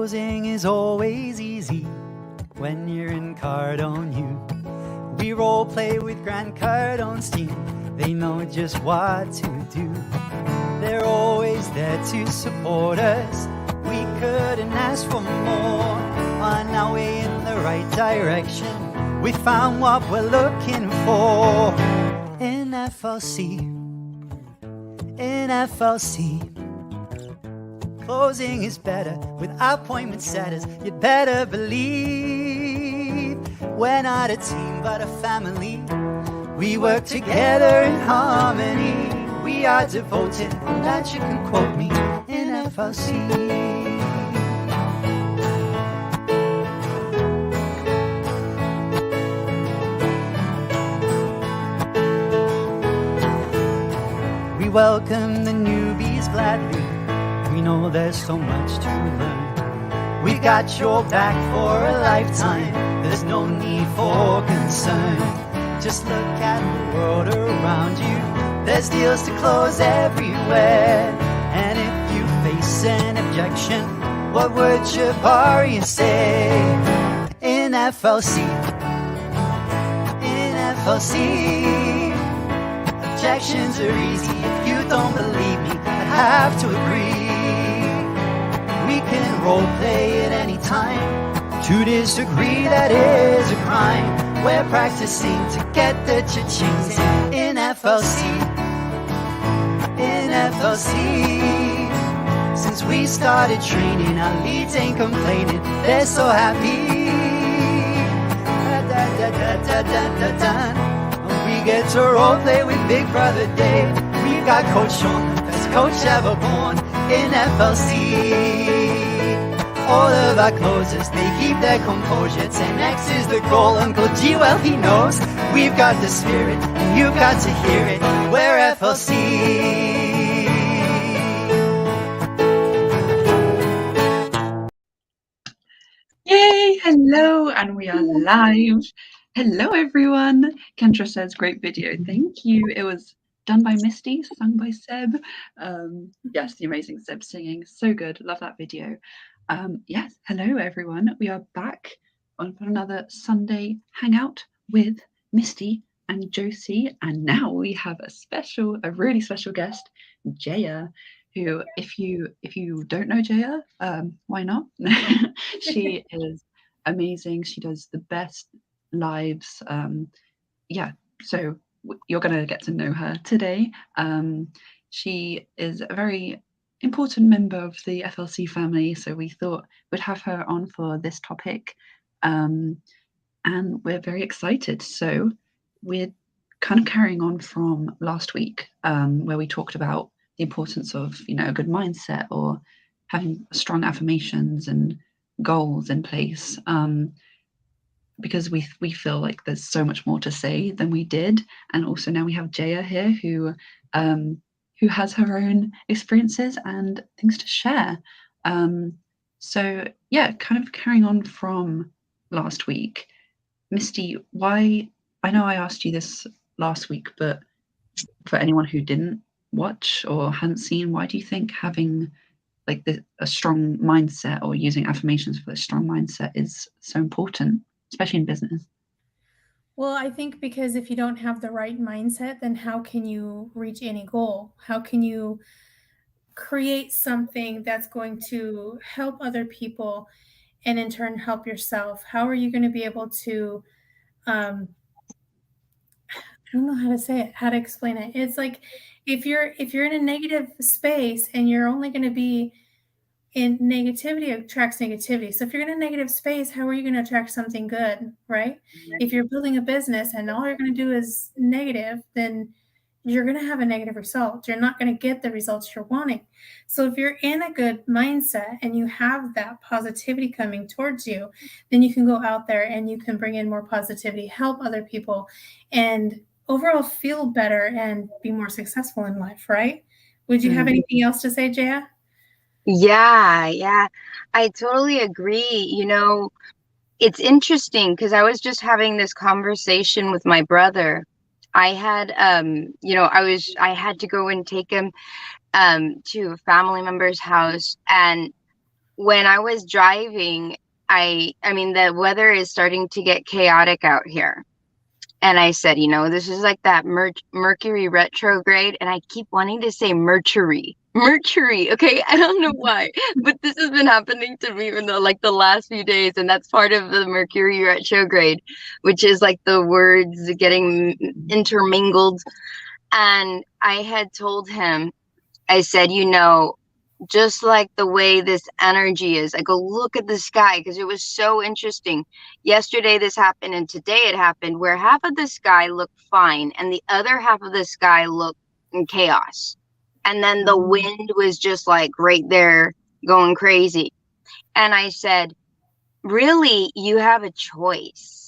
Closing is always easy when you're in Cardone U. We role play with Grant Cardone's team. They know just what to do. They're always there to support us. We couldn't ask for more. On our way in the right direction, we found what we're looking for. In FLC, in FLC. Closing is better with appointment setters. You'd better believe we're not a team but a family. We work together in harmony. We are devoted, and that you can quote me in FLC. We welcome the newbies gladly. We know there's so much to learn. We've got your back for a lifetime. There's no need for concern. Just look at the world around you. There's deals to close everywhere. And if you face an objection, what would Jabari say? In FLC, in FLC, objections are easy. If you don't believe me, I have to agree. We can role play at any time. To disagree, that is a crime. We're practicing to get the cha-chings in FLC. In FLC. Since we started training, our leads ain't complaining. They're so happy. We get to role play with Big Brother Dave. We've got Coach Sean, the best coach ever born in FLC. All of our closers, they keep their composure. 10X is the goal, Uncle G, well he knows. We've got the spirit, and you've got to hear it. We're FLC. Yay, hello, and we are live. Hello everyone. Kendra says, great video, thank you. It was done by Misty, sung by Seb. Yes, the amazing Seb singing, so good, love that video. Yes, hello everyone. We are back on another Sunday hangout with Misty and Josie, and now we have a really special guest, Jaya, who, if you don't know Jaya, why not? She is amazing. She does the best lives. Yeah, so you're going to get to know her today. She is a very important member of the FLC family, so we thought we'd have her on for this topic, and we're very excited. So we're kind of carrying on from last week, where we talked about the importance of a good mindset or having strong affirmations and goals in place, because we feel like there's so much more to say than we did. And also now we have Jaya here who has her own experiences and things to share. So yeah, kind of carrying on from last week, Misty, why, I know I asked you this last week, but for anyone who didn't watch or hadn't seen, why do you think having like a strong mindset or using affirmations for a strong mindset is so important, especially in business? Well, I think because if you don't have the right mindset, then how can you reach any goal? How can you create something that's going to help other people and in turn help yourself? How are you going to be able to, I don't know how to say it, how to explain it. It's like if you're in a negative space and you're only going to be in negativity, attracts negativity. So if you're in a negative space, how are you going to attract something good, right? Mm-hmm. If you're building a business and all you're going to do is negative, then you're going to have a negative result. You're not going to get the results you're wanting. So if you're in a good mindset and you have that positivity coming towards you, then you can go out there and you can bring in more positivity, help other people, and overall feel better and be more successful in life, right? Would you have anything else to say, Jaya? Yeah, I totally agree. It's interesting because I was just having this conversation with my brother. I had, I had to go and take him to a family member's house, and when I was driving, I mean, the weather is starting to get chaotic out here. And I said, this is like that Mercury retrograde. And I keep wanting to say Mercury. Mercury. Okay. I don't know why, but this has been happening to me in the last few days. And that's part of the Mercury retrograde, which is like the words getting intermingled. And I had told him, I said, just like the way this energy is, I go, look at the sky, because it was so interesting. Yesterday this happened and today it happened, where half of the sky looked fine and the other half of the sky looked in chaos. And then the wind was just like right there going crazy. And I said, really, you have a choice.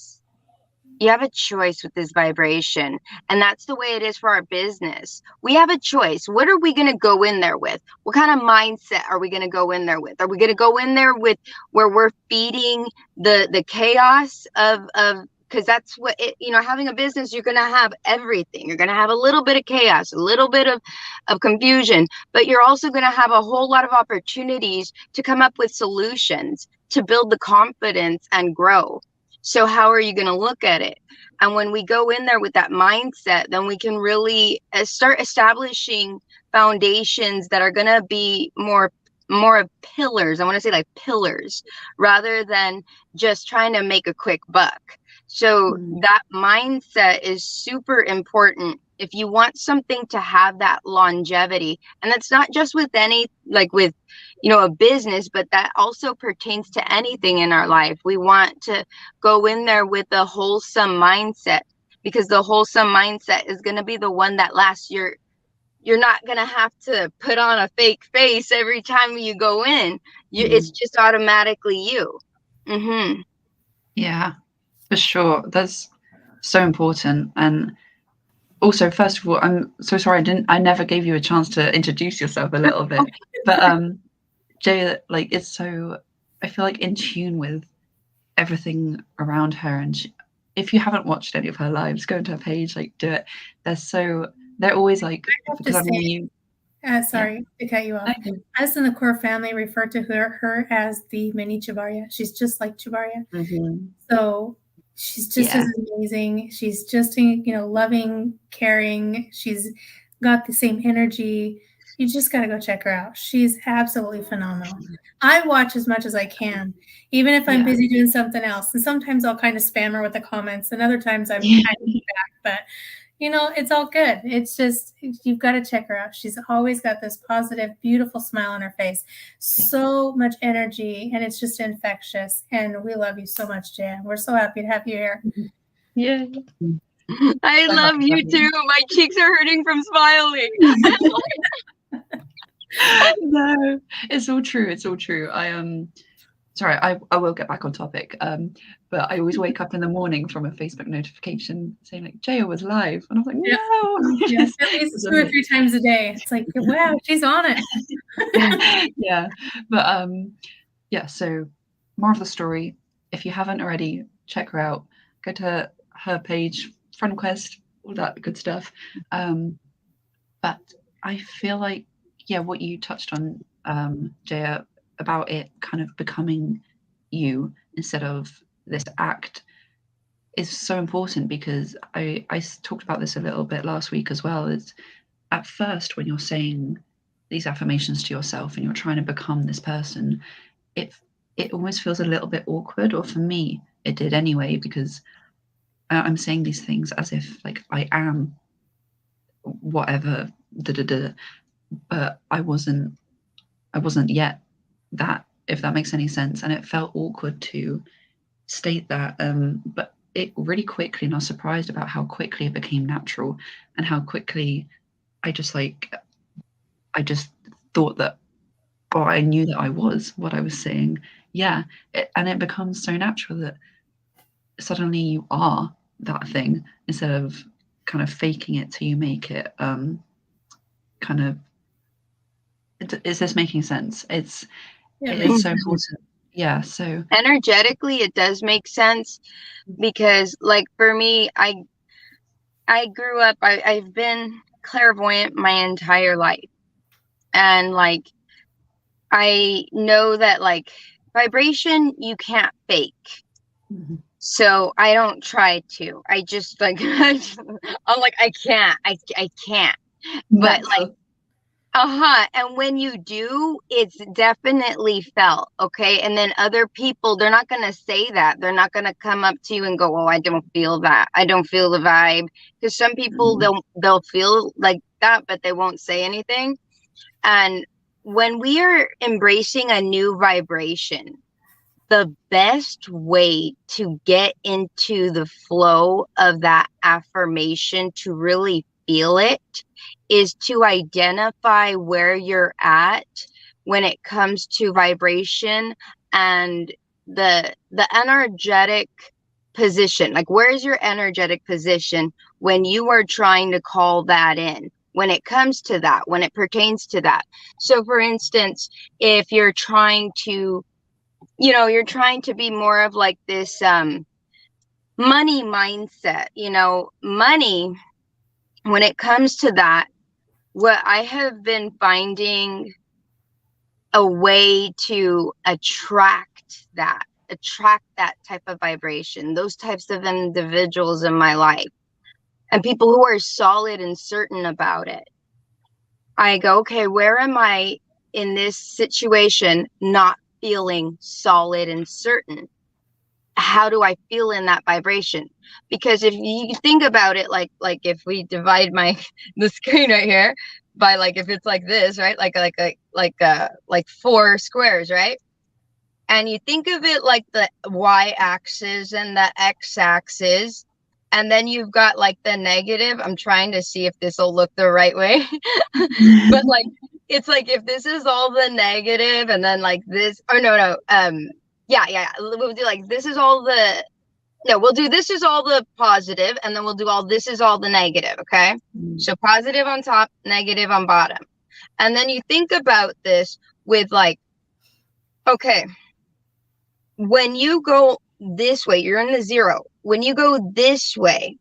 You have a choice with this vibration. And that's the way it is for our business. We have a choice. What are we going to go in there with? What kind of mindset are we going to go in there with? Are we going to go in there with where we're feeding the chaos of because that's what having a business, you're going to have everything. You're going to have a little bit of chaos, a little bit of confusion, but you're also going to have a whole lot of opportunities to come up with solutions to build the confidence and grow. So how are you going to look at it? And when we go in there with that mindset, then we can really start establishing foundations that are going to be more of pillars. I want to say like pillars, rather than just trying to make a quick buck. So that mindset is super important if you want something to have that longevity. And that's not just with with a business, but that also pertains to anything in our life. We want to go in there with a wholesome mindset, because the wholesome mindset is going to be the one that lasts. You're not going to have to put on a fake face every time you go in. It's just automatically you. Yeah, for sure. That's so important. And also, first of all, I'm so sorry I never gave you a chance to introduce yourself a little bit. But Jay, it's so, I feel like in tune with everything around her. And if you haven't watched any of her lives, go into her page, do it. They're always like, because I mean, sorry to cut you off. Us in the core family refer to her as the mini Chavarya. She's just like Chavarya. So she's just as amazing. She's just, loving, caring. She's got the same energy. You just got to go check her out. She's absolutely phenomenal. I watch as much as I can, even if I'm busy doing something else. And sometimes I'll kind of spam her with the comments, and other times I'm kind of back. But, it's all good. It's just, you've got to check her out. She's always got this positive, beautiful smile on her face. So much energy, and it's just infectious. And we love you so much, Jan. We're so happy to have you here. Yeah. I love you too. My cheeks are hurting from smiling. No, it's all true. It's all true. Sorry, I will get back on topic. But I always wake up in the morning from a Facebook notification saying like Jaya was live, and I'm like, no. Yes, at least 2 or 3 times a day. It's like, wow, she's on it. Yeah, but so more of the story. If you haven't already, check her out. Go to her page, friend request, all that good stuff. But I feel like, what you touched on, Jaya, about it kind of becoming you instead of this act is so important, because I talked about this a little bit last week as well. Is at first when you're saying these affirmations to yourself and you're trying to become this person, it almost feels a little bit awkward, or for me it did anyway, because I'm saying these things as if like I am whatever, but I wasn't yet that, if that makes any sense. And it felt awkward to state that, but it really quickly, and I was surprised about how quickly it became natural, and how quickly I just thought that, or I knew that I was what I was saying. And it becomes so natural that suddenly you are that thing, instead of kind of faking it till you make it. Kind of, is this making sense? It is so important. Yeah, so energetically it does make sense, because like for me, I grew up, I've been clairvoyant my entire life, and like I know that like vibration you can't fake. Mhm. So I don't try to. I just like I'm like I can't. I can't. But like Natural. and when you do, it's definitely felt, okay? And then other people, they're not going to say that. They're not going to come up to you and go, "Oh, I don't feel that. I don't feel the vibe." Because some people they'll feel like that, but they won't say anything. And when we are embracing a new vibration, the best way to get into the flow of that affirmation to really feel it is to identify where you're at when it comes to vibration and the energetic position. Like, where's your energetic position when you are trying to call that in, when it comes to that, when it pertains to that? So for instance, if you're trying to, you're trying to be more of like this money mindset, money, when it comes to that, what I have been finding a way to attract that type of vibration, those types of individuals in my life, and people who are solid and certain about it. I go, okay, where am I in this situation not feeling solid and certain? How do I feel in that vibration? Because if you think about it, like if we divide the screen right here by, like, if it's like this, right? Like 4 squares, right? And you think of it like the y-axis and the x-axis, and then you've got like the negative. I'm trying to see if this will look the right way. But like, it's like if this is all the negative, and then like this, or no, yeah, we'll do like this is all the, no, we'll do this is all the positive, and then we'll do all this is all the negative, okay? So positive on top, negative on bottom. And then you think about this with like, okay, when you go this way, you're in the 0. When you go this way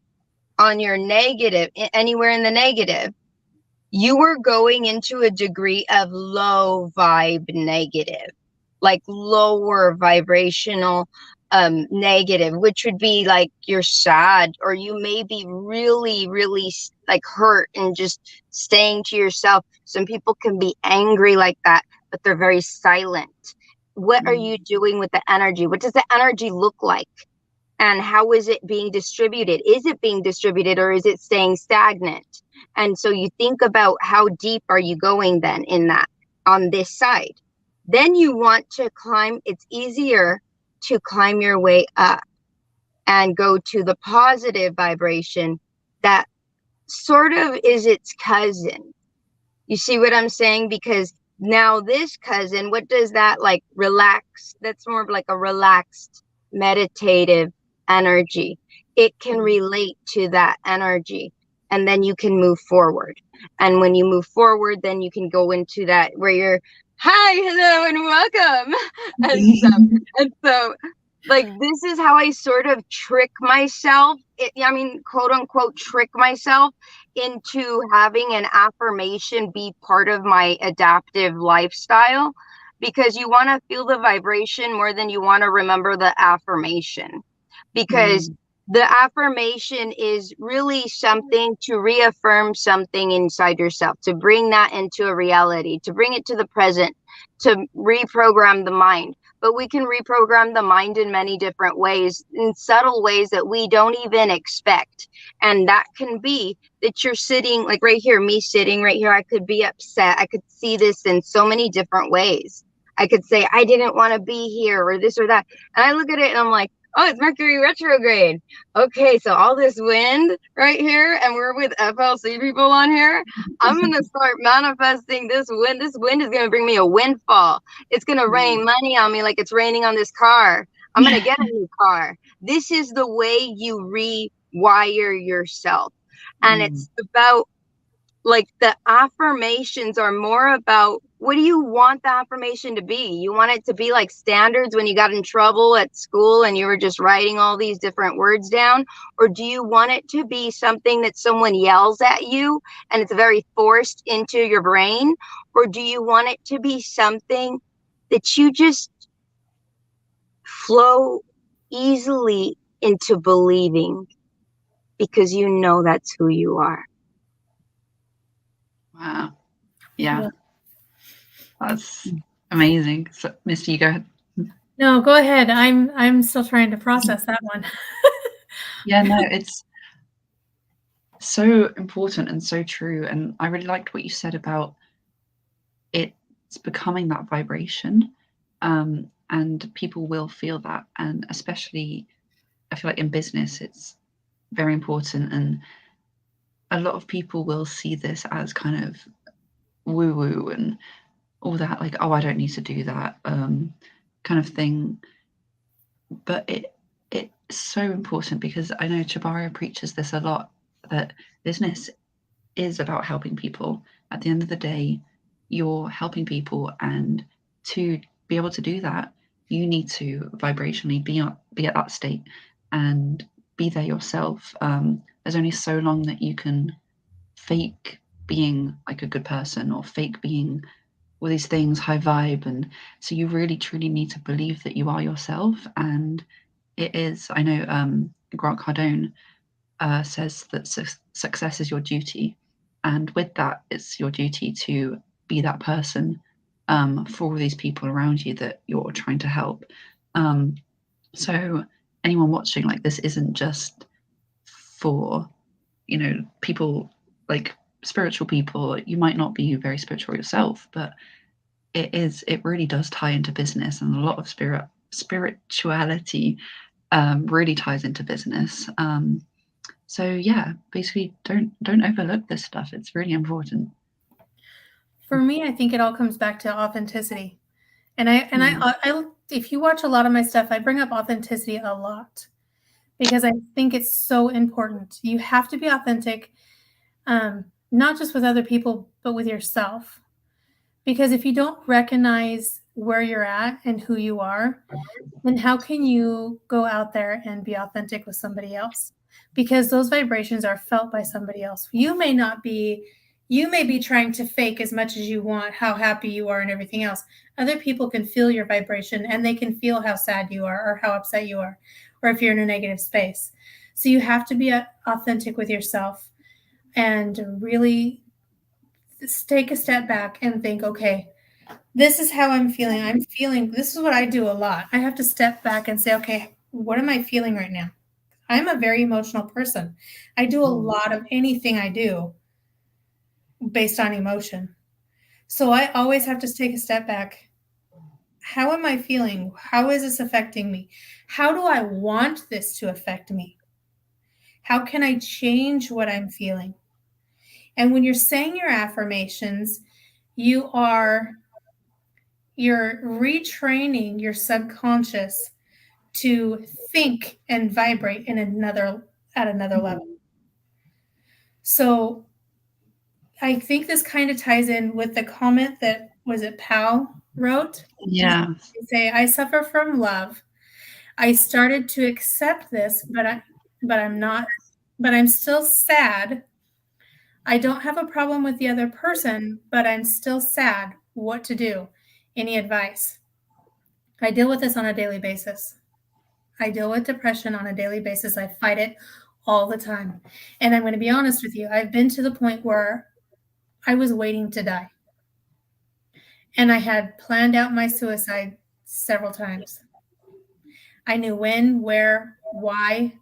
on your negative, anywhere in the negative, you are going into a degree of low vibe negative, like lower vibrational negative, which would be like you're sad, or you may be really, really like hurt and just staying to yourself. Some people can be angry like that, but they're very silent. What are you doing with the energy? What does the energy look like? And how is it being distributed? Is it being distributed, or is it staying stagnant? And so you think about how deep are you going then in that, on this side. Then you want to climb. It's easier to climb your way up and go to the positive vibration that sort of is its cousin. You see what I'm saying? Because now this cousin, what does that, like, relax? That's more of like a relaxed, meditative energy. It can relate to that energy, and then you can move forward. And when you move forward, then you can go into that where you're, hi, hello, and welcome. And so like, this is how I sort of trick myself. Quote unquote, trick myself into having an affirmation be part of my adaptive lifestyle, because you want to feel the vibration more than you want to remember the affirmation, because the affirmation is really something to reaffirm something inside yourself, to bring that into a reality, to bring it to the present, to reprogram the mind. But we can reprogram the mind in many different ways, in subtle ways that we don't even expect. And that can be that you're sitting, like right here, me sitting right here, I could be upset. I could see this in so many different ways. I could say, I didn't want to be here, or this or that. And I look at it and I'm like, oh, it's Mercury retrograde. Okay, so all this wind right here, and we're with FLC people on here. I'm going to start manifesting this wind. This wind is going to bring me a windfall. It's going to rain money on me like it's raining on this car. I'm going to get a new car. This is the way you rewire yourself. And it's about like the affirmations are more about what do you want the affirmation to be? You want it to be like standards when you got in trouble at school and you were just writing all these different words down? Or do you want it to be something that someone yells at you and it's very forced into your brain? Or do you want it to be something that you just flow easily into believing because you know that's who you are? Wow. Yeah. That's amazing. So, Misty, you go ahead. No, go ahead. I'm still trying to process that one. Yeah, no, it's so important and so true. And I really liked what you said about it's becoming that vibration. And people will feel that. And especially, I feel like in business, it's very important. And a lot of people will see this as kind of woo woo and all that, like, oh, I don't need to do that kind of thing. But it's so important because I know Chabara preaches this a lot, that business is about helping people. At the end of the day, you're helping people, and to be able to do that, you need to vibrationally be at that state and be there yourself. There's only so long that you can fake being like a good person or fake being all these things, high vibe, and so you really truly need to believe that you are yourself. And it is, I know, Grant Cardone says that success is your duty, and with that, it's your duty to be that person for all these people around you that you're trying to help. So anyone watching, like, this isn't just for, people like spiritual people. You might not be very spiritual yourself, but it really does tie into business, and a lot of spirituality really ties into business. So yeah, basically don't overlook this stuff. It's really important. For me, I think it all comes back to authenticity. And I if you watch a lot of my stuff, I bring up authenticity a lot because I think it's so important. You have to be authentic, not just with other people, but with yourself. Because if you don't recognize where you're at and who you are, then how can you go out there and be authentic with somebody else? Because those vibrations are felt by somebody else. You may be trying to fake as much as you want how happy you are and everything else. Other people can feel your vibration and they can feel how sad you are or how upset you are, or if you're in a negative space. So you have to be authentic with yourself and really take a step back and think, okay, this is how I'm feeling. This is what I do a lot. I have to step back and say, okay, what am I feeling right now? I'm a very emotional person. I do a lot of anything I do based on emotion. So I always have to take a step back. How am I feeling? How is this affecting me? How do I want this to affect me? How can I change what I'm feeling? And when you're saying your affirmations, you're retraining your subconscious to think and vibrate at another level. So I think this kind of ties in with the comment that Pal wrote. Yeah. Say, I suffer from love. I started to accept this, but I'm still sad. I don't have a problem with the other person, but I'm still sad. What to do? Any advice? I deal with this on a daily basis. I deal with depression on a daily basis. I fight it all the time. And I'm going to be honest with you. I've been to the point where I was waiting to die. And I had planned out my suicide several times. I knew when, where, why.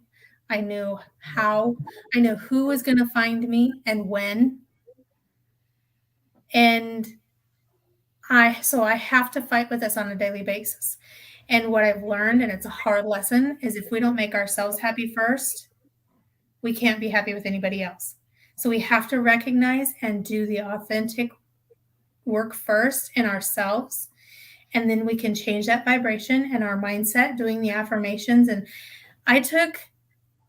I knew how. I knew who was going to find me and when. And I have to fight with this on a daily basis. And what I've learned, and it's a hard lesson, is if we don't make ourselves happy first, we can't be happy with anybody else. So we have to recognize and do the authentic work first in ourselves. And then we can change that vibration and our mindset doing the affirmations. And I took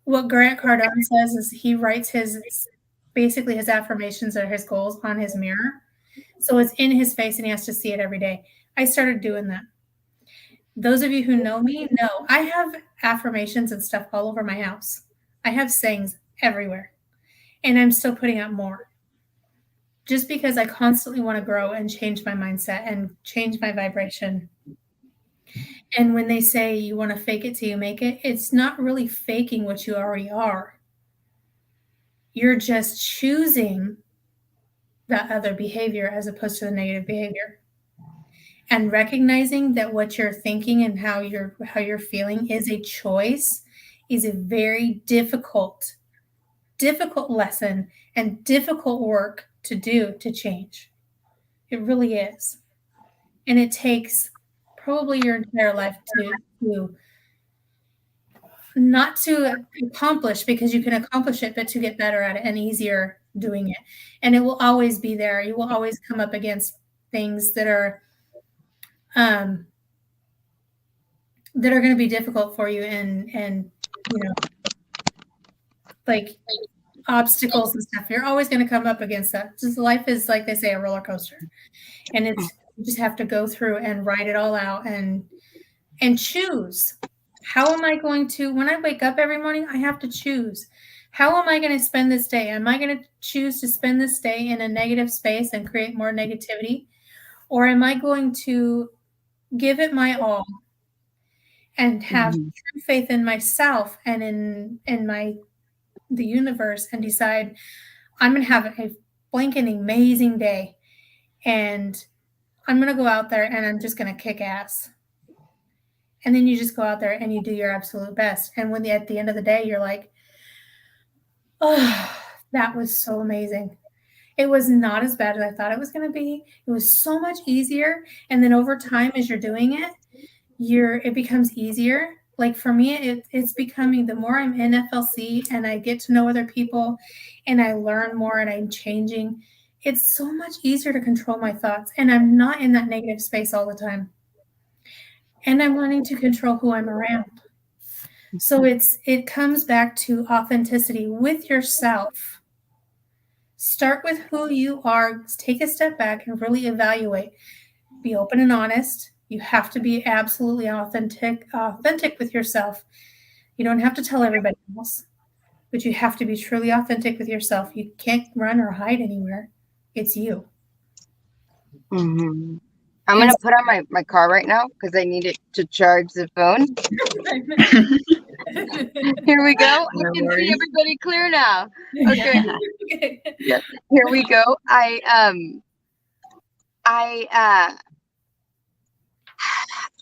what Grant Cardone says is he writes his basically his affirmations or his goals on his mirror. So it's in his face and he has to see it every day. I started doing that. Those of you who know me know I have affirmations and stuff all over my house. I have sayings everywhere, and I'm still putting out more just because I constantly want to grow and change my mindset and change my vibration. And when they say you want to fake it till you make it, it's not really faking what you already are. You're just choosing that other behavior as opposed to the negative behavior. And recognizing that what you're thinking and how you're feeling is a choice is a very difficult lesson and difficult work to do to change. It really is. And it takes probably your entire life to not to accomplish, because you can accomplish it, but to get better at it and easier doing it. And it will always be there. You will always come up against things that are going to be difficult for you and like obstacles and stuff. You're always going to come up against that. Just life is, like they say, a roller coaster, and you just have to go through and write it all out and choose. How am I going to, when I wake up every morning, I have to choose. How am I going to spend this day? Am I going to choose to spend this day in a negative space and create more negativity? Or am I going to give it my all and have true faith in myself and in the universe and decide I'm going to have a blanking amazing day and I'm going to go out there and I'm just going to kick ass. And then you just go out there and you do your absolute best. And when at the end of the day, you're like, oh, that was so amazing. It was not as bad as I thought it was going to be. It was so much easier. And then over time, as you're doing it, it becomes easier. Like for me, it's becoming, the more I'm in FLC and I get to know other people and I learn more and I'm changing, it's so much easier to control my thoughts. And I'm not in that negative space all the time. And I'm learning to control who I'm around. So it comes back to authenticity with yourself. Start with who you are. Take a step back and really evaluate. Be open and honest. You have to be absolutely authentic with yourself. You don't have to tell everybody else, but you have to be truly authentic with yourself. You can't run or hide anywhere. It's you. Mm-hmm. I'm going to put on my car right now because I need it to charge the phone. Here we go. I can see everybody clear now. Okay. Yep. Here we go.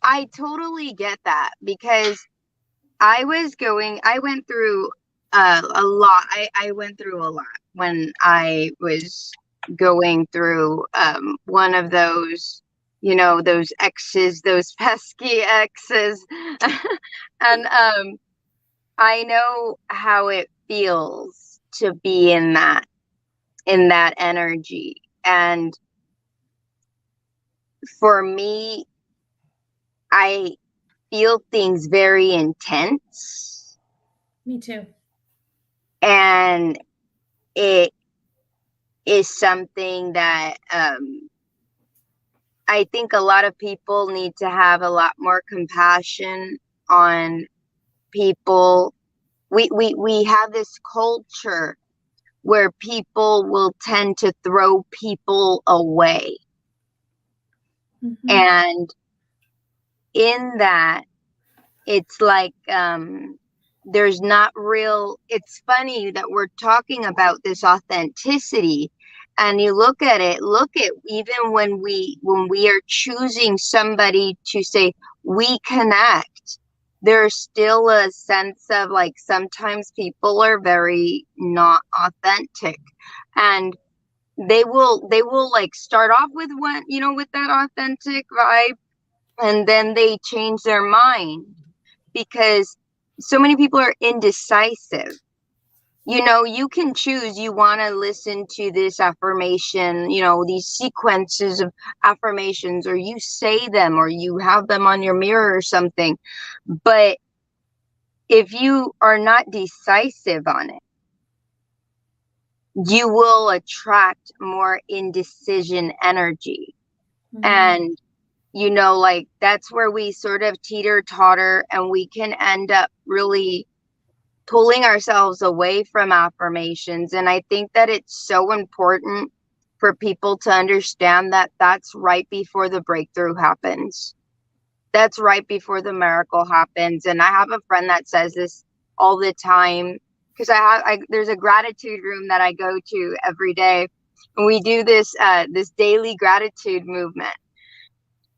I totally get that because I went through a lot. I went through a lot when I was going through one of those, those exes, those pesky exes. And I know how it feels to be in that energy. And for me, I feel things very intense. Me too. And it is something that I think a lot of people need to have a lot more compassion on people. We have this culture where people will tend to throw people away. Mm-hmm. And in that, it's like there's not real, it's funny that we're talking about this authenticity, and you look at even when we are choosing somebody to say we connect, there's still a sense of like sometimes people are very not authentic, and they will like start off with with that authentic vibe, and then they change their mind because so many people are indecisive. You can choose, you want to listen to this affirmation, these sequences of affirmations, or you say them, or you have them on your mirror or something. But if you are not decisive on it, you will attract more indecision energy. And, you know, like that's where we sort of teeter totter, and we can end up really pulling ourselves away from affirmations. And I think that it's so important for people to understand that that's right before the breakthrough happens. That's right before the miracle happens. And I have a friend that says this all the time, because there's a gratitude room that I go to every day, and we do this daily gratitude movement.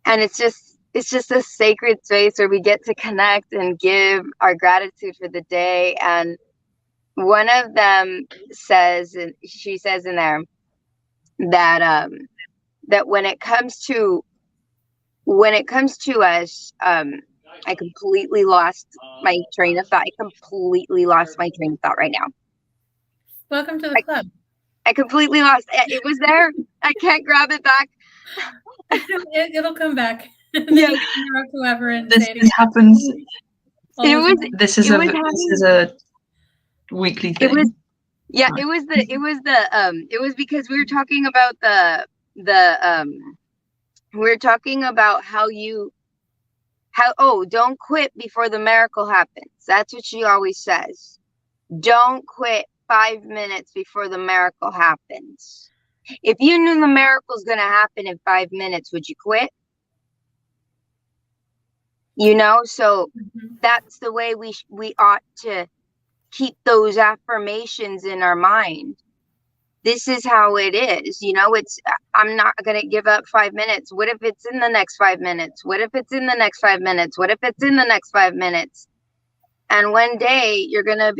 And it's just a sacred space where we get to connect and give our gratitude for the day. And one of them says, and she says in there that that when it comes to us, I completely lost my train of thought. Right now. Welcome to the club. I completely lost it. Was there. I can't grab it back. It'll come back. Yeah. You can interrupt whoever and This say it happens. This is a weekly thing. It was because we were talking about don't quit before the miracle happens. That's what she always says. Don't quit 5 minutes before the miracle happens. If you knew the miracle's going to happen in 5 minutes, would you quit? You know, so that's the way we ought to keep those affirmations in our mind. This is how it is. You know, I'm not going to give up 5 minutes. What if it's in the next 5 minutes? What if it's in the next 5 minutes? What if it's in the next 5 minutes? And one day you're going to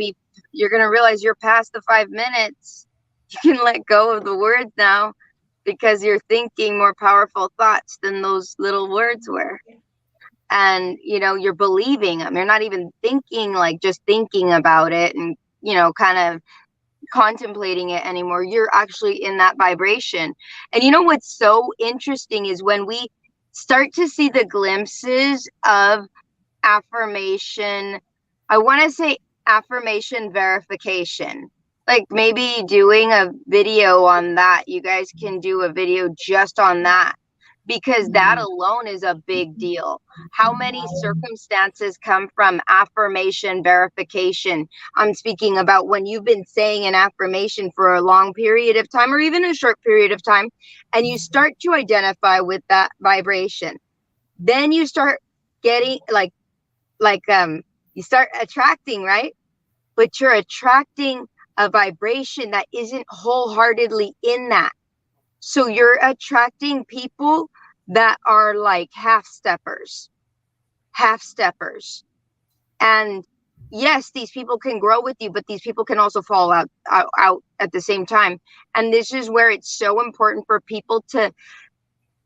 realize you're past the 5 minutes. You can let go of the words now, because you're thinking more powerful thoughts than those little words were. And, you know, you're believing them. You're not even thinking, like just thinking about it and, you know, kind of contemplating it anymore. You're actually in that vibration. And you know what's so interesting is when we start to see the glimpses of affirmation, I want to say affirmation verification, like maybe doing a video on that. You guys can do a video just on that, because that alone is a big deal. How many circumstances come from affirmation verification? I'm speaking about when you've been saying an affirmation for a long period of time, or even a short period of time, and you start to identify with that vibration. Then you start getting you start attracting, right? But you're attracting a vibration that isn't wholeheartedly in that. So you're attracting people that are like half steppers. And yes, these people can grow with you, but these people can also fall out at the same time. And this is where it's so important for people to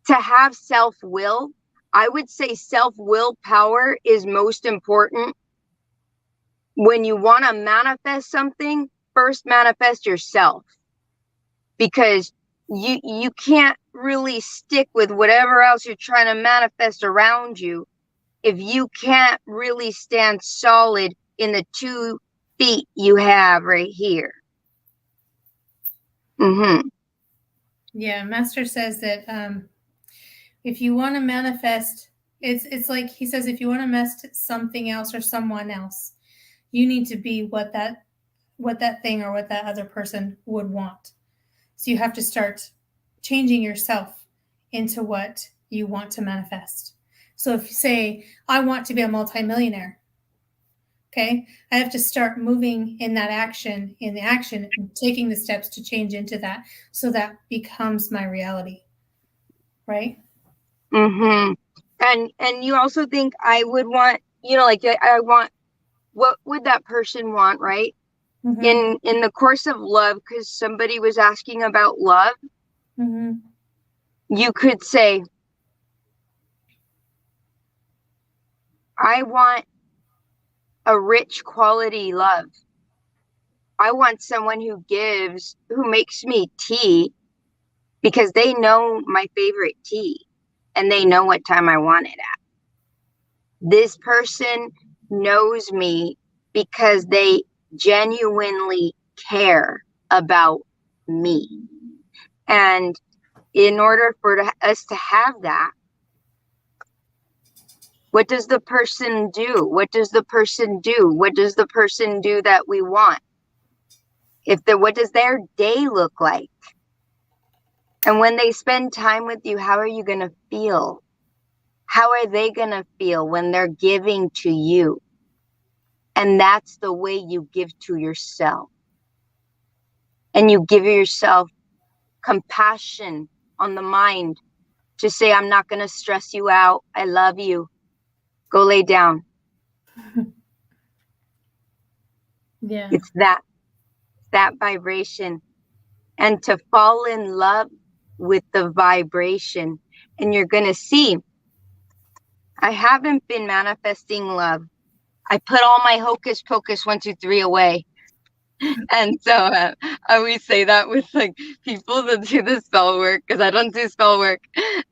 have self-will. I would say self-will power is most important. When you want to manifest something, first manifest yourself, because you can't really stick with whatever else you're trying to manifest around you if you can't really stand solid in the 2 feet you have right here. Yeah, Master says that if you want to manifest, it's like he says, if you want to manifest something else or someone else, you need to be what that thing or what that other person would want. So you have to start changing yourself into what you want to manifest. So if you say, I want to be a multimillionaire, okay, I have to start moving in that action, and taking the steps to change into that, so that becomes my reality, right? And you also think I would want, you know, like I want, what would that person want, right? In the course of love, because somebody was asking about love, you could say, I want a rich quality love. I want someone who makes me tea, because they know my favorite tea and they know what time I want it at. This person knows me because they genuinely care about me. And in order for us to have that, what does the person do? What does the person do? What does the person do that we want? What does their day look like? And when they spend time with you, how are you going to feel? How are they going to feel when they're giving to you? And that's the way you give to yourself. And you give yourself compassion on the mind to say, I'm not going to stress you out. I love you. Go lay down. Yeah. It's that vibration. And to fall in love with the vibration. And you're going to see, I haven't been manifesting love. I put all my hocus pocus 1, 2, 3 away. And so I always say that with like people that do the spell work, because I don't do spell work.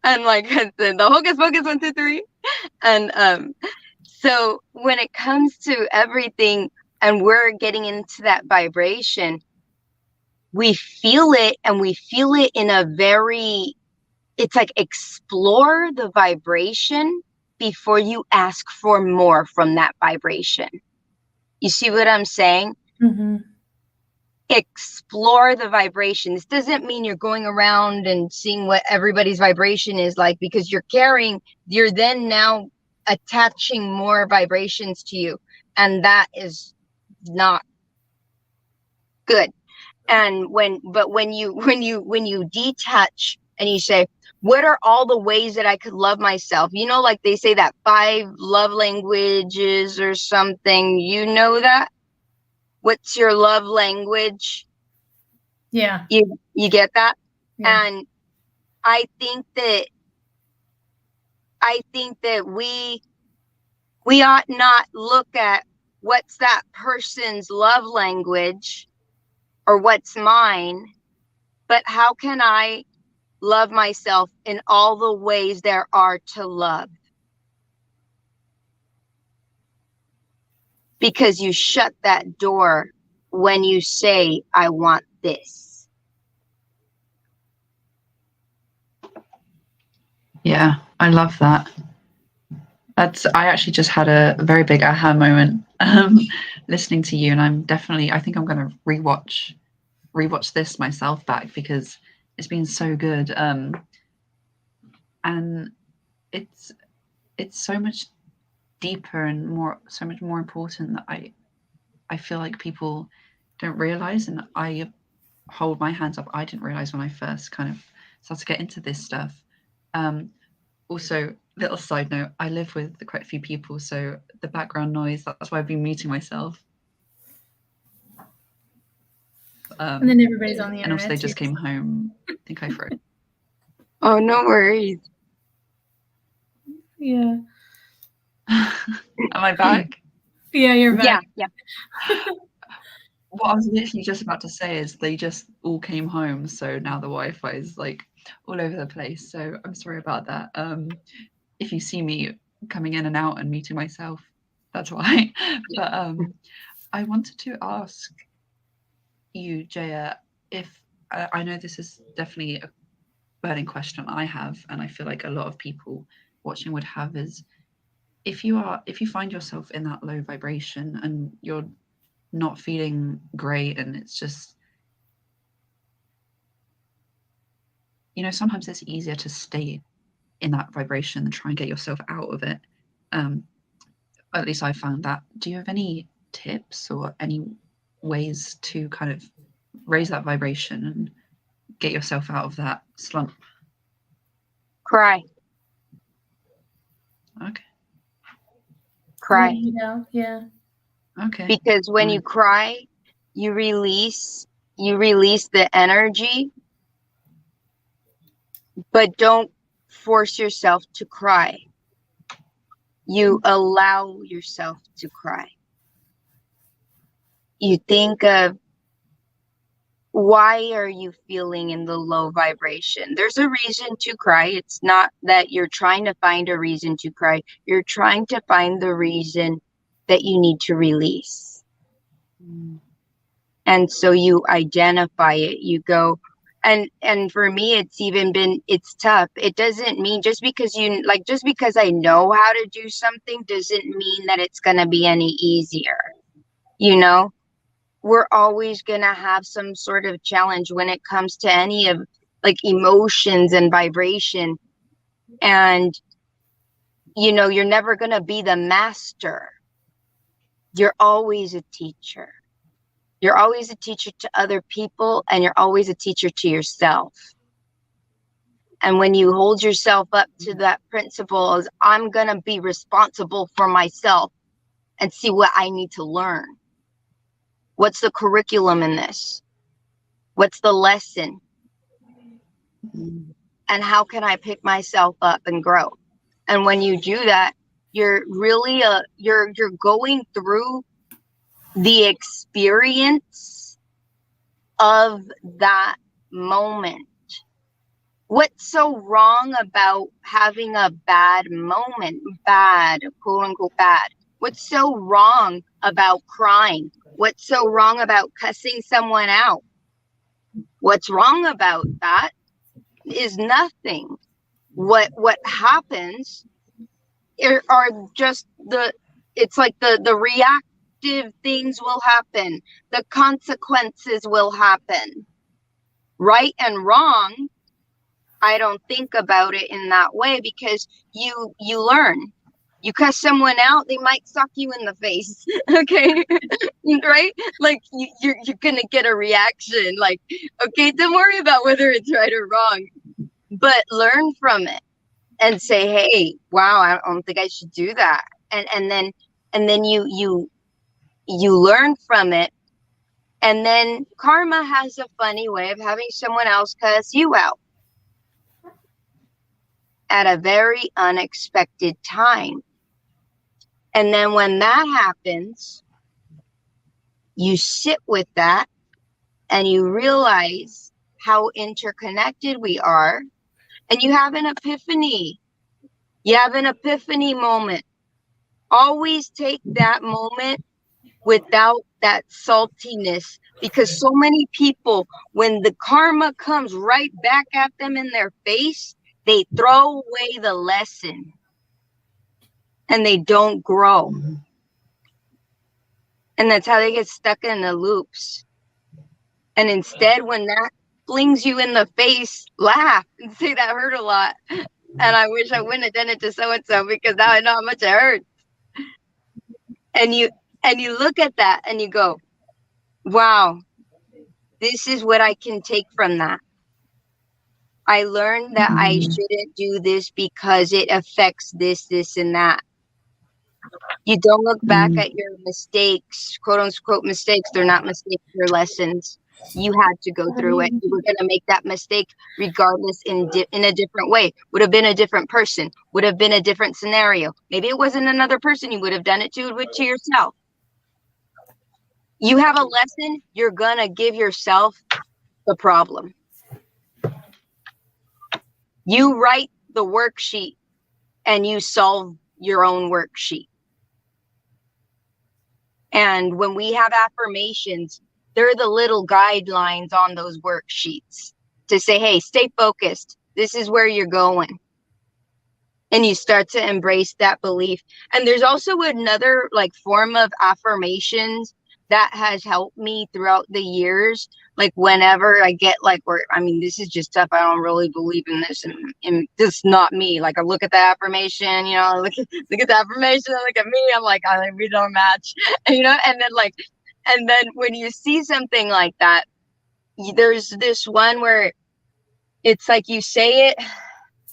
And like I said, the hocus pocus 1, 2, 3. And so when it comes to everything and we're getting into that vibration, we feel it, and we feel it in a very, it's like explore the vibration before you ask for more from that vibration. You see what I'm saying? Mm-hmm. Explore the vibration. This doesn't mean you're going around and seeing what everybody's vibration is like, because you're then now attaching more vibrations to you, and that is not good. And when you detach and you say, what are all the ways that I could love myself? You know, like they say that 5 love languages or something. You know that? What's your love language? Yeah. You get that? Yeah. And I think that we ought not look at what's that person's love language or what's mine, but how can I love myself in all the ways there are to love? Because you shut that door when you say, I want this. Yeah, I love that. I actually just had a very big aha moment listening to you, and I think I'm going to rewatch this myself back, because it's been so good. And it's so much deeper and so much more important that I feel like people don't realize, and I hold my hands up. I didn't realize when I first kind of started to get into this stuff. Also, little side note, I live with quite a few people, so the background noise, that's why I've been muting myself. And then everybody's on the internet. And also they just came home. I think I forgot. Oh, no worries. Yeah. Am I back? Yeah, you're back. Yeah. What I was literally just about to say is they just all came home, so now the Wi-Fi is like all over the place. So I'm sorry about that. If you see me coming in and out and muting myself, that's why. But I wanted to ask you, Jaya, if I know this is definitely a burning question I have, and I feel like a lot of people watching would have, is if you find yourself in that low vibration and you're not feeling great, and it's just, you know, sometimes it's easier to stay in that vibration than try and get yourself out of it. At least I found that. Do you have any tips or any ways to kind of raise that vibration and get yourself out of that slump? Cry. Okay. Cry. Yeah. Okay. Because when you cry, you release the energy, but don't force yourself to cry. You allow yourself to cry. You think of, why are you feeling in the low vibration? There's a reason to cry. It's not that you're trying to find a reason to cry. You're trying to find the reason that you need to release. And so you identify it, you go, and for me, it's tough. It doesn't mean just because I know how to do something doesn't mean that it's going to be any easier. You know, we're always going to have some sort of challenge when it comes to any of like emotions and vibration. And, you know, you're never going to be the master. You're always a teacher. You're always a teacher to other people, and you're always a teacher to yourself. And when you hold yourself up to that principle as I'm going to be responsible for myself and see what I need to learn. What's the curriculum in this? What's the lesson? And how can I pick myself up and grow? And when you do that, you're really you're going through the experience of that moment. What's so wrong about having a bad moment? Bad, quote unquote bad. What's so wrong about crying? What's so wrong about cussing someone out? What's wrong about that is nothing. What happens are just it's like the reactive things will happen. The consequences will happen. Right and wrong, I don't think about it in that way, because you learn. You cuss someone out, they might sock you in the face. Okay. Right? Like you're gonna get a reaction. Like, okay, don't worry about whether it's right or wrong, but learn from it and say, hey, wow, I don't think I should do that. And then you learn from it. And then karma has a funny way of having someone else cuss you out at a very unexpected time. And then when that happens, you sit with that and you realize how interconnected we are, and you have an epiphany. You have an epiphany moment. Always take that moment without that saltiness, because so many people, when the karma comes right back at them in their face, they throw away the lesson and they don't grow. Mm-hmm. And that's how they get stuck in the loops. And instead, when that flings you in the face, laugh and say that hurt a lot. And I wish I wouldn't have done it to so-and-so, because now I know how much it hurts. And you look at that and you go, wow, this is what I can take from that. I learned that I shouldn't do this because it affects this, and that. You don't look back at your mistakes, quote unquote mistakes. They're not mistakes, they're lessons. You had to go through it. You were going to make that mistake regardless, in a different way. Would have been a different person. Would have been a different scenario. Maybe it wasn't another person you would have done it to yourself. You have a lesson. You're going to give yourself the problem. You write the worksheet and you solve your own worksheet. And when we have affirmations, they're the little guidelines on those worksheets to say, hey, stay focused. This is where you're going. And you start to embrace that belief. And there's also another like form of affirmations that has helped me throughout the years. Like whenever I get like, this is just tough. I don't really believe in this, and this is not me. Like I look at the affirmation, look at the affirmation, look at me. I'm like, we don't match, and then when you see something like that, there's this one where it's like you say it,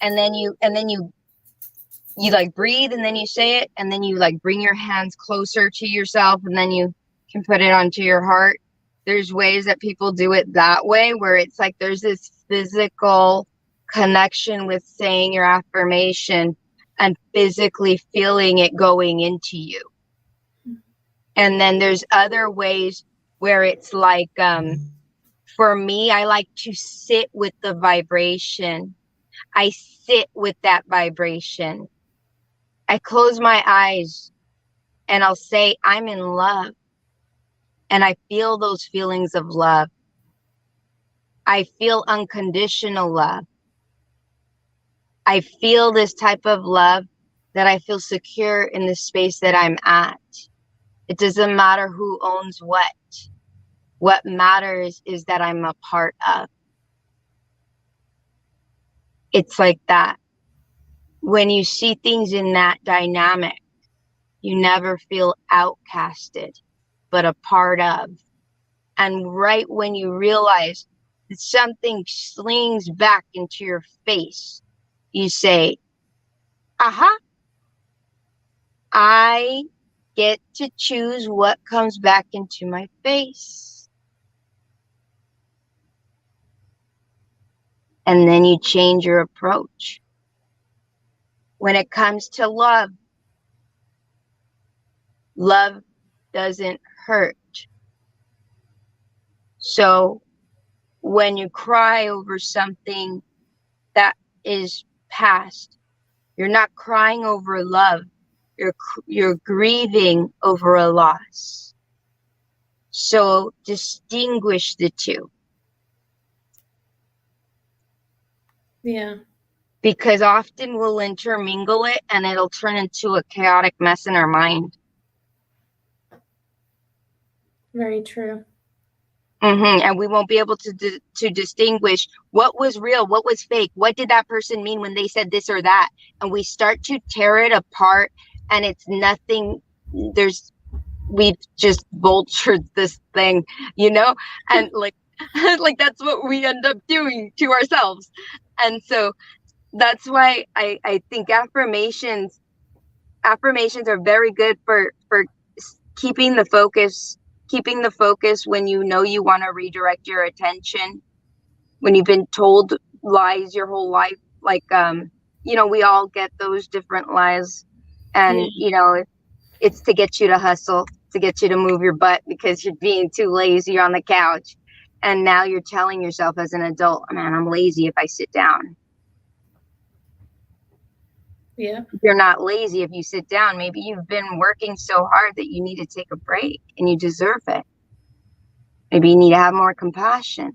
and then you like breathe, and then you say it, and then you like bring your hands closer to yourself, and then you can put it onto your heart. There's ways that people do it that way, where it's like there's this physical connection with saying your affirmation and physically feeling it going into you. And then there's other ways where it's like, for me, I like to sit with the vibration. I sit with that vibration. I close my eyes and I'll say, I'm in love. and I feel those feelings of love. I feel unconditional love. I feel this type of love that I feel secure in the space that I'm at. It doesn't matter who owns what. What matters is that I'm a part of. It's like that. When you see things in that dynamic, you never feel outcasted, but a part of. And right when you realize that something slings back into your face, you say, aha, I get to choose what comes back into my face. And then you change your approach. When it comes to love, love doesn't hurt. So when you cry over something that is past, you're not crying over love. You're grieving over a loss. So distinguish the two. Yeah. Because often we'll intermingle it and it'll turn into a chaotic mess in our mind. Very true. And we won't be able to distinguish what was real, what was fake, what did that person mean when they said this or that, and we start to tear it apart, and it's nothing. We've just vultured this thing, and like that's what we end up doing to ourselves. And so that's why I think affirmations are very good for keeping the focus when you know you want to redirect your attention, when you've been told lies your whole life, like we all get those different lies, and it's to get you to hustle, to get you to move your butt because you're being too lazy on the couch. And now you're telling yourself as an adult, man, I'm lazy if I sit down. Yeah. You're not lazy if you sit down. Maybe you've been working so hard that you need to take a break, and you deserve it. Maybe you need to have more compassion.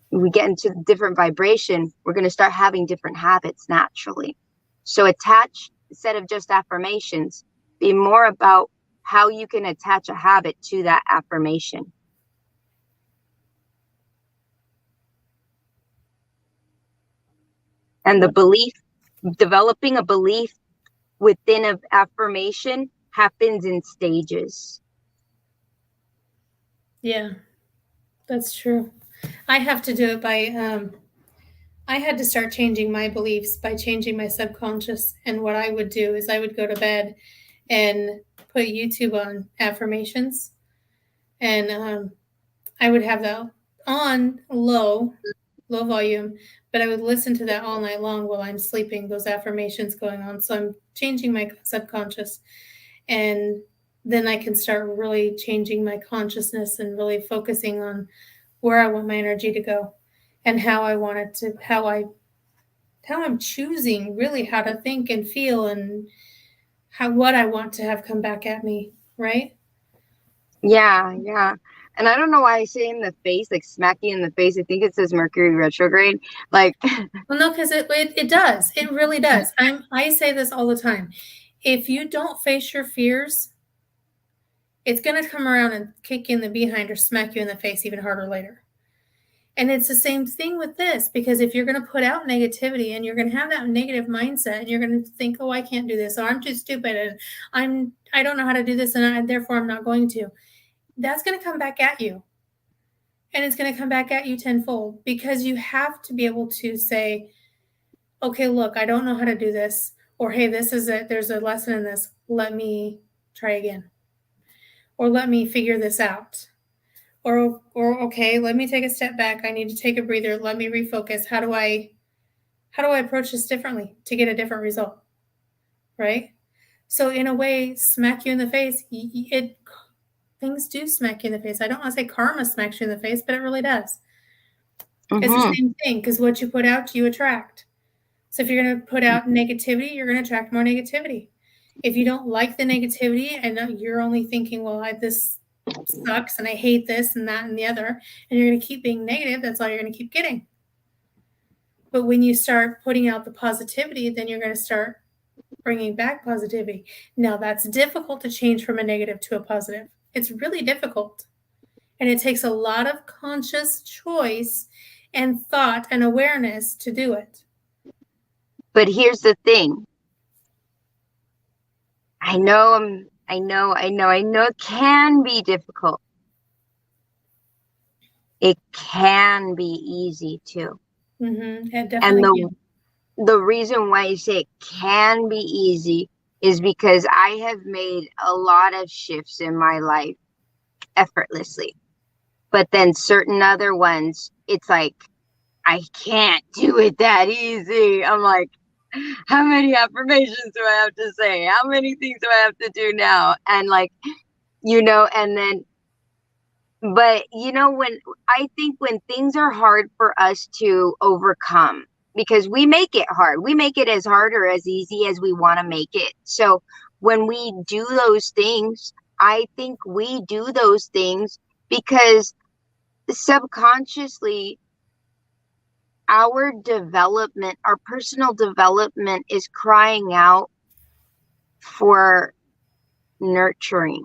When we get into different vibration, we're going to start having different habits naturally. So attach, instead of just affirmations, be more about how you can attach a habit to that affirmation. And the belief, developing a belief within an affirmation happens in stages. Yeah, that's true. I have to do it by, I had to start changing my beliefs by changing my subconscious. And what I would do is I would go to bed and put YouTube on affirmations. And I would have that on low volume, but I would listen to that all night long while I'm sleeping, those affirmations going on. So I'm changing my subconscious, and then I can start really changing my consciousness and really focusing on where I want my energy to go and how I want it to, how I'm choosing really how to think and feel and what I want to have come back at me, right? Yeah. And I don't know why I say in the face, like smack you in the face. I think it says Mercury retrograde. Like, well, no, because it does. It really does. I say this all the time. If you don't face your fears, it's going to come around and kick you in the behind or smack you in the face even harder later. And it's the same thing with this, because if you're going to put out negativity and you're going to have that negative mindset and you're going to think, oh, I can't do this, or I'm too stupid, and I don't know how to do this, and therefore I'm not going to, that's going to come back at you. And it's going to come back at you tenfold, because you have to be able to say, okay, look, I don't know how to do this, or hey, this is it. There's a lesson in this. Let me try again, or let me figure this out, or okay, let me take a step back. I need to take a breather. Let me refocus. How do I approach this differently to get a different result, right? So in a way, smack you in the face. Things do smack you in the face. I don't want to say karma smacks you in the face, but it really does. It's the same thing, because what you put out, you attract. So if you're going to put out negativity, you're going to attract more negativity. If you don't like the negativity and you're only thinking, well, this sucks and I hate this and that and the other, and you're going to keep being negative, that's all you're going to keep getting. But when you start putting out the positivity, then you're going to start bringing back positivity. Now, that's difficult to change from a negative to a positive. It's really difficult. And it takes a lot of conscious choice and thought and awareness to do it. But here's the thing. I know it can be difficult. It can be easy too. It definitely And the reason why I say it can be easy is because I have made a lot of shifts in my life effortlessly. But then certain other ones, it's like, I can't do it that easy. I'm like, how many affirmations do I have to say? How many things do I have to do now? And like, and then, but I think when things are hard for us to overcome, because we make it hard, we make it as hard or as easy as we want to make it. So when we do those things, I think we do those things because subconsciously our development, our personal development is crying out for nurturing.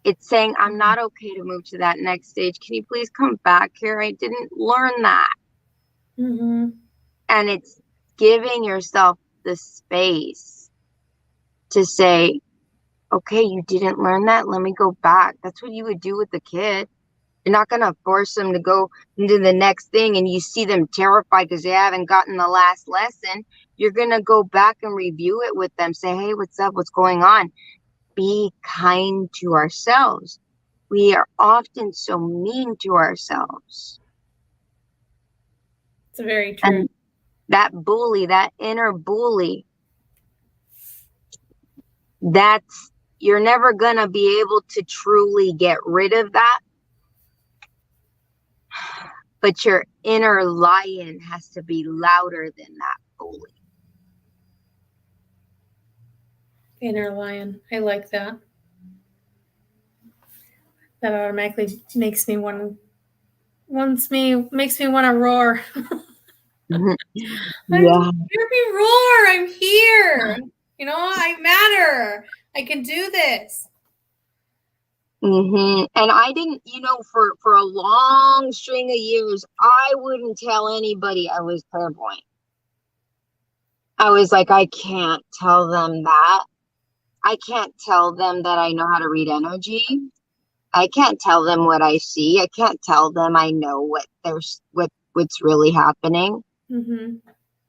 It's saying, I'm not okay to move to that next stage. Can you please come back here? I didn't learn that. And it's giving yourself the space to say, okay, you didn't learn that. Let me go back. That's what you would do with the kid. You're not going to force them to go into the next thing and you see them terrified because they haven't gotten the last lesson. You're going to go back and review it with them. Say, hey, what's up? What's going on? Be kind to ourselves. We are often so mean to ourselves. It's very true. And that bully, that inner bully, you're never going to be able to truly get rid of that. But your inner lion has to be louder than that bully. Inner lion. I like that. That automatically makes me want to roar. Yeah. Hear me roar. I'm here. I matter. I can do this. And I didn't, for a long string of years, I wouldn't tell anybody I was clairvoyant. I was like, I can't tell them that. I can't tell them that I know how to read energy. I can't tell them what I see. I can't tell them I know what's really happening.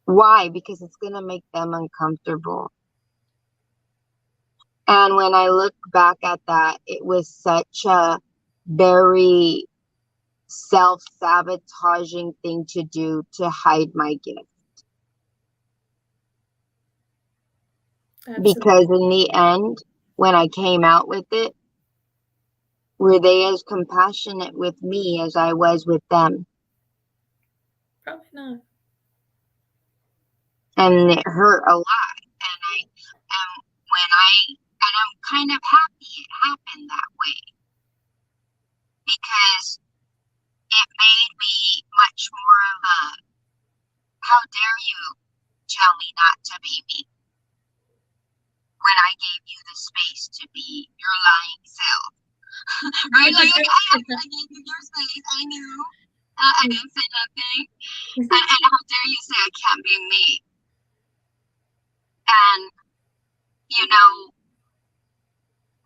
Why? Because it's going to make them uncomfortable. And when I look back at that, it was such a very self-sabotaging thing to do, to hide my gift. Absolutely. Because in the end, when I came out with it, were they as compassionate with me as I was with them? Probably not. And it hurt a lot. And I'm kind of happy it happened that way. Because it made me much more of a, how dare you tell me not to be me? When I gave you the space to be your lying self. Right? Like I gave you your space. I knew. I didn't say nothing. And how dare you say I can't be me? And,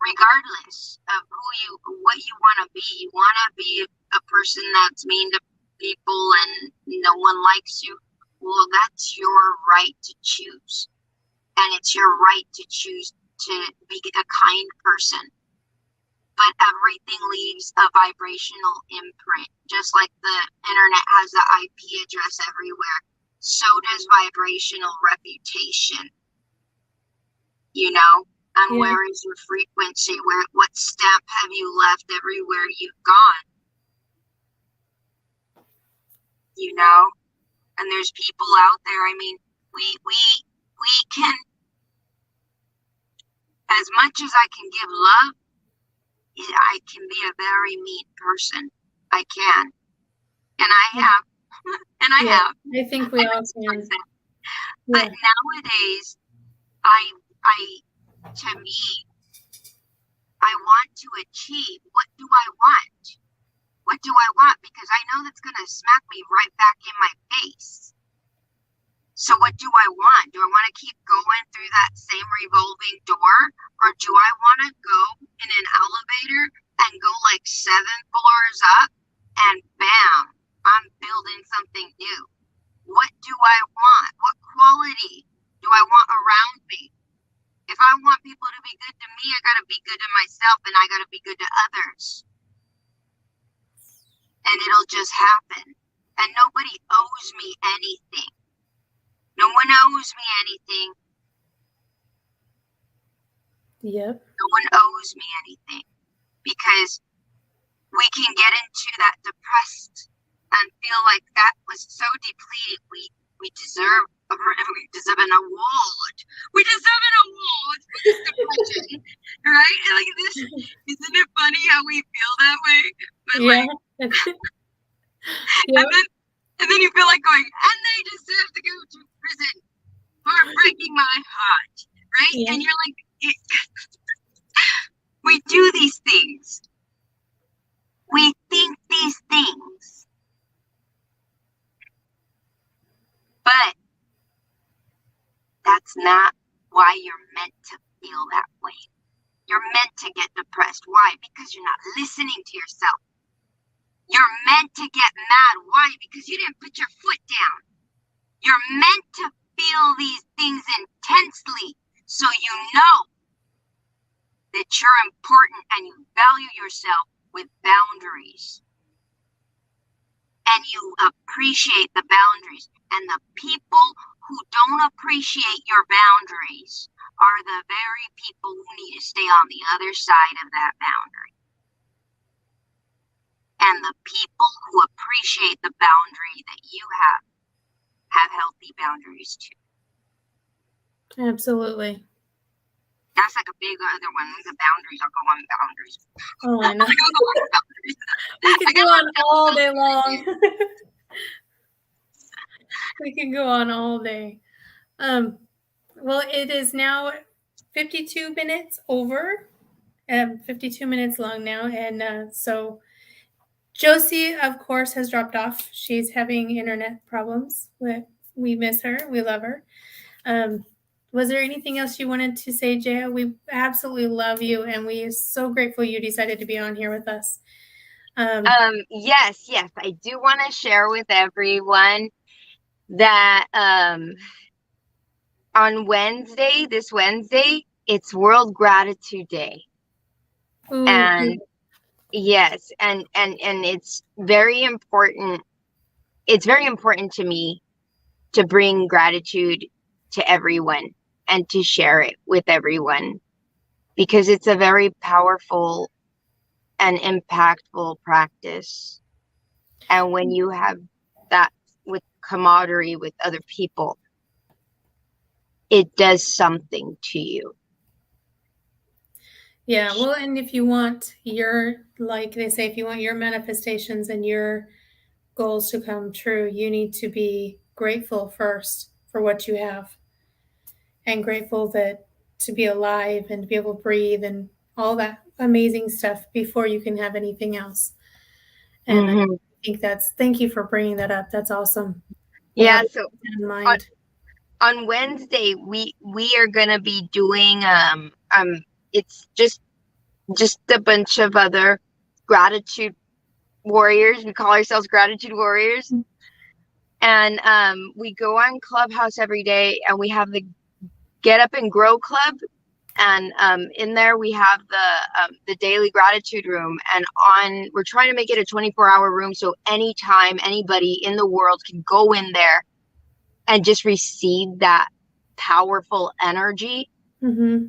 regardless of what you want to be a person that's mean to people and no one likes you. Well, that's your right to choose. And it's your right to choose to be a kind person. But everything leaves a vibrational imprint. Just like the internet has the IP address everywhere, so does vibrational reputation. And where is your frequency? What stamp have you left everywhere you've gone? And there's people out there, we can, as much as I can give love, I can be a very mean person. I can, and I have, and I Yeah, have. I think we all can. But Yeah. nowadays, to me, I want to achieve. What do I want? What do I want? Because I know that's going to smack me right back in my face. So what do I want? Do I want to keep going through that same revolving door? Or do I want to go in an elevator and go like 7 floors up and bam, I'm building something new? What do I want? What quality do I want around me? If I want people to be good to me, I got to be good to myself and I got to be good to others. And it'll just happen. And nobody owes me anything. No one owes me anything. Yep. No one owes me anything. Because we can get into that depressed and feel like that was so depleted. We deserve an award. We deserve an award for this depression, right? And like this, isn't it funny how we feel that way? But Yeah. Yep. and then you feel like going, and they deserve to go to prison for breaking my heart, right? Yeah. And you're like, we do these things. We think these things. But that's not why you're meant to feel that way. You're meant to get depressed. Why? Because you're not listening to yourself. You're meant to get mad. Why? Because you didn't put your foot down. You're meant to feel these things intensely so you know that you're important and you value yourself with boundaries. And you appreciate the boundaries. And the people who don't appreciate your boundaries are the very people who need to stay on the other side of that boundary. And the people who appreciate the boundary that you have healthy boundaries too. Absolutely. That's like a big other one. The boundaries. I'll go on boundaries. Oh, I know. I'll go on boundaries. We could go on all day long. We can go on all day. Well, it is now 52 minutes over, 52 minutes long now. And so Josie, of course, has dropped off. She's having internet problems. We miss her. We love her. Was there anything else you wanted to say, Jaya? We absolutely love you, and we are so grateful you decided to be on here with us. Yes, I do want to share with everyone that on this Wednesday, it's World Gratitude Day. Ooh. And yes, and it's very important. It's very important to me to bring gratitude to everyone and to share it with everyone, because it's a very powerful and impactful practice. And when you have that with camaraderie with other people, it does something to you. Yeah, well, and if you want like they say, if you want your manifestations and your goals to come true, you need to be grateful first for what you have, and grateful to be alive and to be able to breathe and all that amazing stuff before you can have anything else. And I think thank you for bringing that up. That's awesome. Yeah. So in mind. On Wednesday, we are gonna be doing it's just a bunch of other gratitude warriors. We call ourselves gratitude warriors. Mm-hmm. And we go on Clubhouse every day, and we have the Get Up and Grow Club. And in there we have the daily gratitude room, and we're trying to make it a 24-hour room, so anytime anybody in the world can go in there and just receive that powerful energy. Mm-hmm.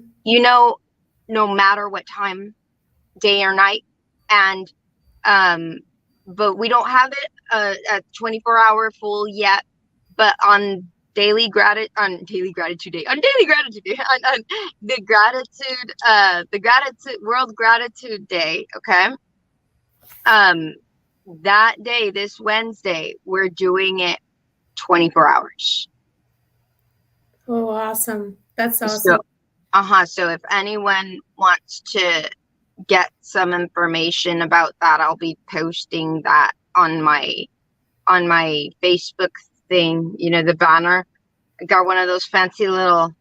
No matter what time, day or night. And but we don't have it a 24-hour full yet, but on daily gratitude day on daily gratitude day on the gratitude World Gratitude Day. Okay. That day, this Wednesday, we're doing it 24 hours. Oh, awesome. That's awesome. So if anyone wants to get some information about that, I'll be posting that on my Facebook thing, the banner. I got one of those fancy little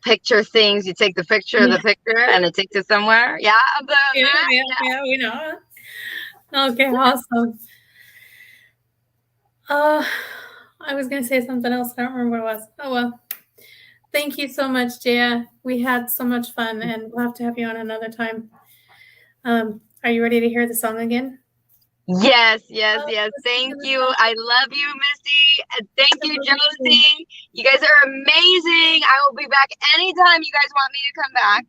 picture things. You take the picture of the picture and it takes you somewhere. Yeah, we know. Okay, awesome. I was gonna say something else. I don't remember what it was. Oh well. Thank you so much, Jaya. We had so much fun, and we'll have to have you on another time. Are you ready to hear the song again? Yes. Thank you. I love you, Misty. And thank you, Josie. You guys are amazing. I will be back anytime you guys want me to come back.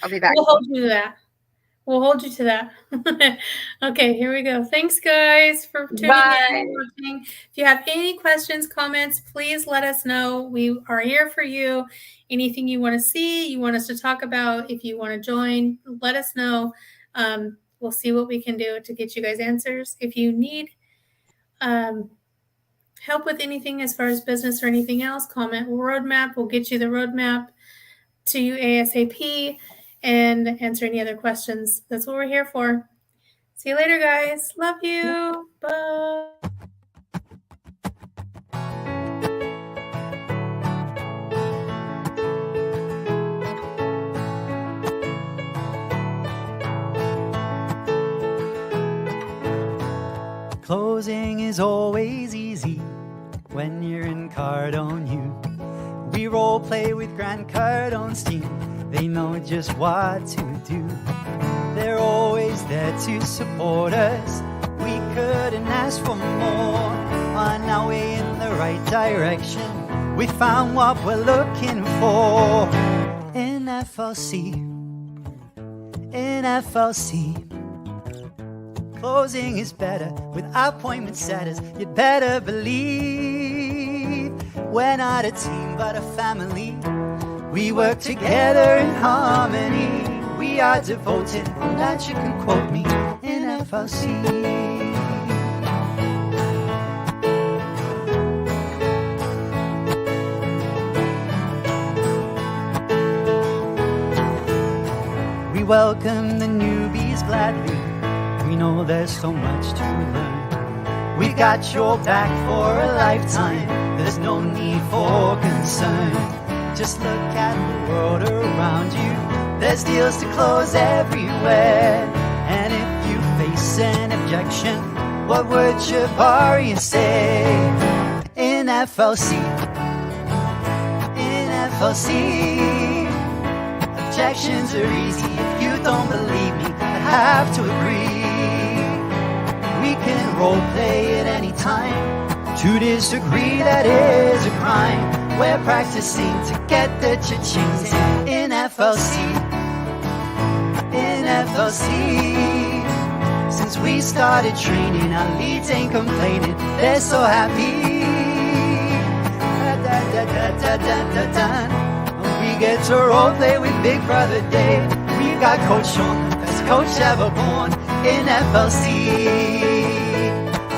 I'll be back. We'll hold you to that. We'll hold you to that. Okay, here we go. Thanks, guys, for tuning in and watching. If you have any questions, comments, please let us know. We are here for you. Anything you want to see, you want us to talk about, if you want to join, let us know. We'll see what we can do to get you guys answers. If you need help with anything as far as business or anything else, comment roadmap. We'll get you the roadmap to you ASAP and answer any other questions. That's what we're here for. See you later, guys. Love you. Bye. Closing is always easy when you're in Cardone U. We role play with Grant Cardone's team. They know just what to do. They're always there to support us. We couldn't ask for more. On our way in the right direction, we found what we're looking for. In FLC, closing is better with appointment setters. You'd better believe we're not a team but a family. We work together in harmony. We are devoted, on that you can quote me, in FLC. We welcome the newbies gladly. We know there's so much to learn. We got your back for a lifetime. There's no need for concern. Just look at the world around you. There's deals to close everywhere. And if you face an objection, what would Jabari say? In FLC, objections are easy. If you don't believe me, I have to agree. We can role play at any time. To disagree, that is a crime. We're practicing to get the cha-chings in FLC. Since we started training, our leads ain't complaining. They're so happy. We get to role play with Big Brother Dave. We got Coach Sean, the best coach ever born in FLC.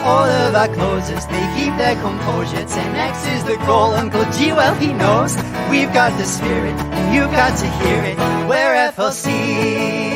All of our closers, they keep their composure. 10X is the goal, Uncle G, well he knows. We've got the spirit, and you've got to hear it. We're FLC.